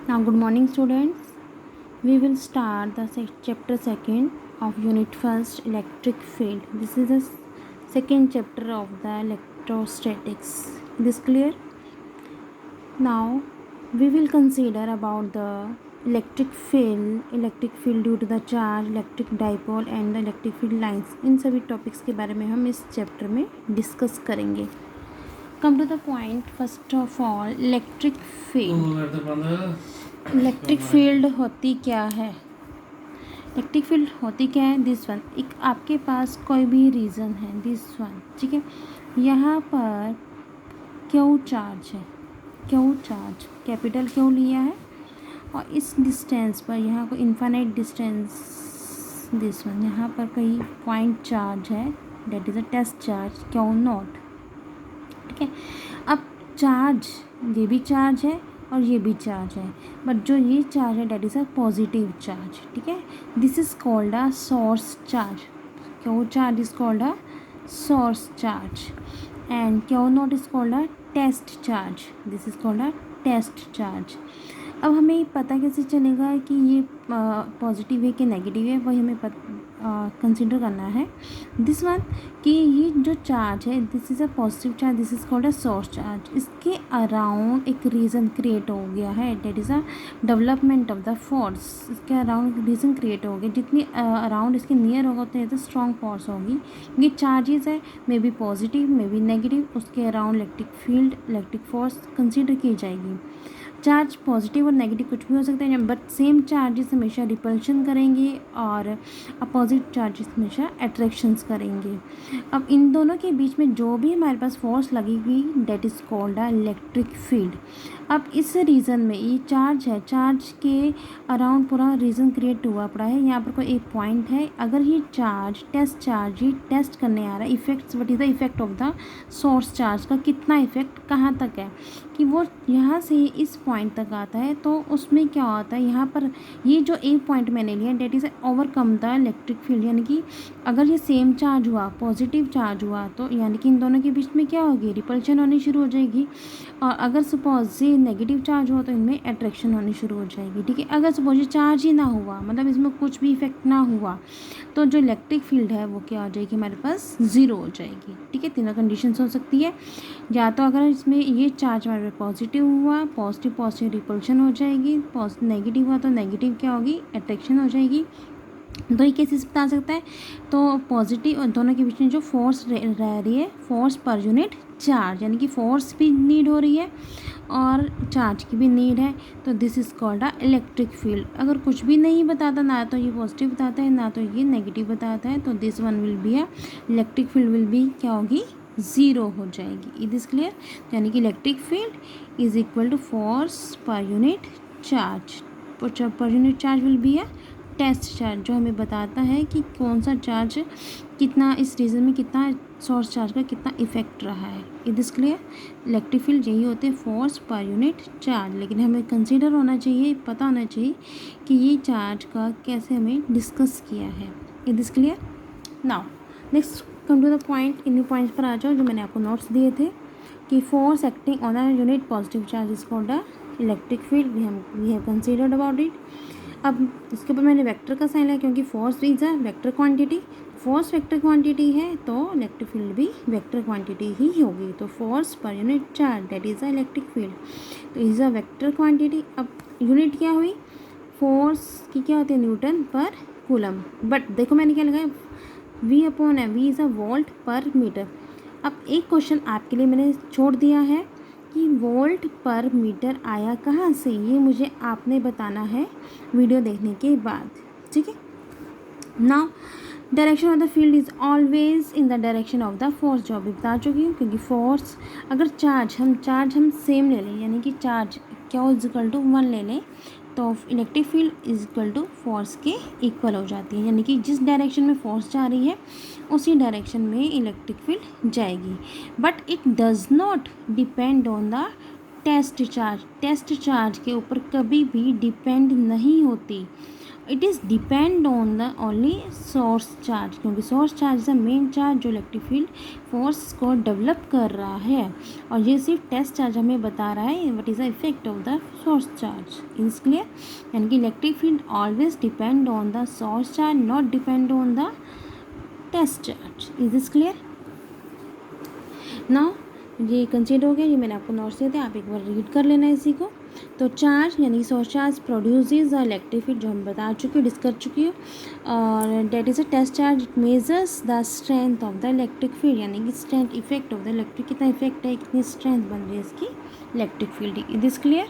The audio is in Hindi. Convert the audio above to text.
Now, good morning, students. We will start the chapter second of unit first, electric field. This is the second chapter of the electrostatics. This clear? Now, we will consider about the electric field due to the charge, electric dipole and the electric field lines. इन सभी टॉपिक्स के बारे में हम इस चैप्टर में डिस्कस करेंगे. Come to the point. First of all, electric field. Electric field होती क्या है? इलेक्ट्रिक फील्ड होती क्या है? This one. एक आपके पास कोई भी रीज़न है, दिस वन, ठीक है. यहाँ पर क्यू चार्ज है, क्यू चार्ज कैपिटल क्यू लिया है और इस डिस्टेंस पर यहाँ को इन्फाइनाइट डिस्टेंस, दिस वन, यहाँ पर कोई पॉइंट चार्ज है, that is a test charge q naught, ठीक है. अब चार्ज, ये भी चार्ज है और ये भी चार्ज है, बट जो ये चार्ज है that is a positive charge, ठीक है. This is called a source charge. Q charge is called a source charge and q naught is called a test charge. This is called a test charge. अब हमें पता कैसे चलेगा कि ये पॉजिटिव है कि नेगेटिव है, वही हमें कंसिडर करना है. दिस वन, कि ये जो चार्ज है, this is a positive charge, this is called a source charge. इसके अराउंड एक रीज़न क्रिएट हो गया है, that is a development of the force. इसके अराउंड रीज़न क्रिएट हो गया, जितनी अराउंड इसके नियर होगा उतनी ज़्यादा स्ट्रॉन्ग फोर्स होगी. ये चार्जेस है, may be positive may be negative, उसके around electric field, electric force consider की जाएगी. चार्ज पॉजिटिव और नेगेटिव कुछ भी हो सकते हैं, बट सेम चार्जेस हमेशा रिपल्शन करेंगे और अपोजिट चार्जेस हमेशा अट्रैक्शंस करेंगे. अब इन दोनों के बीच में जो भी हमारे पास फोर्स लगेगी that is called a electric field. अब इस रीज़न में ये चार्ज है, चार्ज के अराउंड पूरा रीज़न क्रिएट हुआ पड़ा है. यहाँ पर कोई एक पॉइंट है, अगर ये चार्ज ये टेस्ट करने आ रहा है effects, what is the effect of the source charge का, कितना इफेक्ट कहाँ तक है, कि वो यहाँ से इस पॉइंट तक आता है. तो उसमें क्या होता है, यहाँ पर ये जो एक पॉइंट मैंने लिया that is overcome the electric field. यानी कि अगर ये सेम चार्ज हुआ, पॉजिटिव चार्ज हुआ, तो यानी कि इन दोनों के बीच में क्या होगी, रिपल्शन होनी शुरू हो जाएगी. और अगर सपोज ये नेगेटिव चार्ज हुआ तो इनमें अट्रैक्शन होनी शुरू हो जाएगी, ठीक है. अगर सपोज ये चार्ज ही ना हुआ, मतलब इसमें कुछ भी इफेक्ट ना हुआ, तो जो इलेक्ट्रिक फील्ड है वो क्या हो जाएगी, हमारे पास ज़ीरो हो जाएगी, ठीक है. तीनों कंडीशंस हो सकती है. या तो अगर इसमें ये चार्ज हमारे पास पॉजिटिव हुआ, पॉजिटिव रिपल्शन हो जाएगी, नेगेटिव हुआ तो नेगेटिव क्या होगी, अट्रैक्शन हो जाएगी. दो ही केसेस बता सकता है. तो पॉजिटिव और दोनों के बीच में जो फोर्स रह रही है, फोर्स पर यूनिट चार्ज, यानी कि फोर्स भी नीड हो रही है और चार्ज की भी नीड है. तो this is called a electric field. अगर कुछ भी नहीं बताता, ना तो ये पॉजिटिव बताता है ना तो ये नेगेटिव बताता है, तो this one will be a electric field will be क्या होगी, ज़ीरो हो जाएगी. It is clear. यानी कि electric field is equal to force per unit charge. Per unit charge will be a test charge, जो हमें बताता है कि कौन सा चार्ज कितना, इस रीजन में कितना सोर्स चार्ज का कितना इफेक्ट रहा है. It is clear. Electric field यही होते हैं, फोर्स पर यूनिट चार्ज. लेकिन हमें कंसीडर होना चाहिए, पता होना चाहिए कि ये चार्ज का कैसे हमें डिस्कस किया है. It is clear. Now next come to the point. इन पॉइंट्स पर आ जाओ जो मैंने आपको नोट्स दिए थे, कि force acting on a unit positive charge is called a electric field. We have considered about it. अब इसके ऊपर मैंने वेक्टर का साइन लिया, क्योंकि force is a vector quantity. Force vector quantity है तो इलेक्ट्रिक फील्ड भी वेक्टर क्वांटिटी ही होगी. तो force per unit charge that is a electric field, तो इज़ अ वेक्टर क्वांटिटी. अब यूनिट क्या हुई, फोर्स की क्या होती है, न्यूटन पर कूलम. बट देखो मैंने क्या लगाया, वी अपॉन है, वी इज़ अ वोल्ट पर मीटर. अब एक क्वेश्चन आपके लिए मैंने छोड़ दिया है कि वोल्ट पर मीटर आया कहाँ से, ये मुझे आपने बताना है वीडियो देखने के बाद, ठीक है. Now direction of the field is always in the direction of the force, जो अभी बता चुकी हूँ. क्योंकि फोर्स, अगर चार्ज हम सेम ले लें, यानी कि चार्ज क्या इज इक्वल टू 1 ले लें, तो electric field is equal to force के इक्वल हो जाती है. यानी कि जिस डायरेक्शन में फोर्स जा रही है उसी डायरेक्शन में इलेक्ट्रिक फील्ड जाएगी. But it does not depend on the test charge. Test charge के ऊपर कभी भी डिपेंड नहीं होती. It is depend on the only source charge, क्योंकि source charge is the main charge जो इलेक्ट्रिक फील्ड फोर्स को डेवलप कर रहा है, और ये सिर्फ टेस्ट चार्ज हमें बता रहा है what is the effect of the source charge. Is clear? यानी कि electric field always depend on the source charge, not depend on the test charge. Is this clear? Now ये कंसीडर हो गया, ये मैंने आपको नोट्स दिए थे, आप एक बार रीड कर लेना इसी को। तो चार्ज यानी source charge produces the electric field, जो हम बता चुके डिस्कस कर चुकी हूँ, और that is a test charge, it measures the strength of the electric field, यानी कि strength effect of the electric, कितना इफेक्ट है, कितनी स्ट्रेंथ बन रही है इसकी electric field. Is this clear?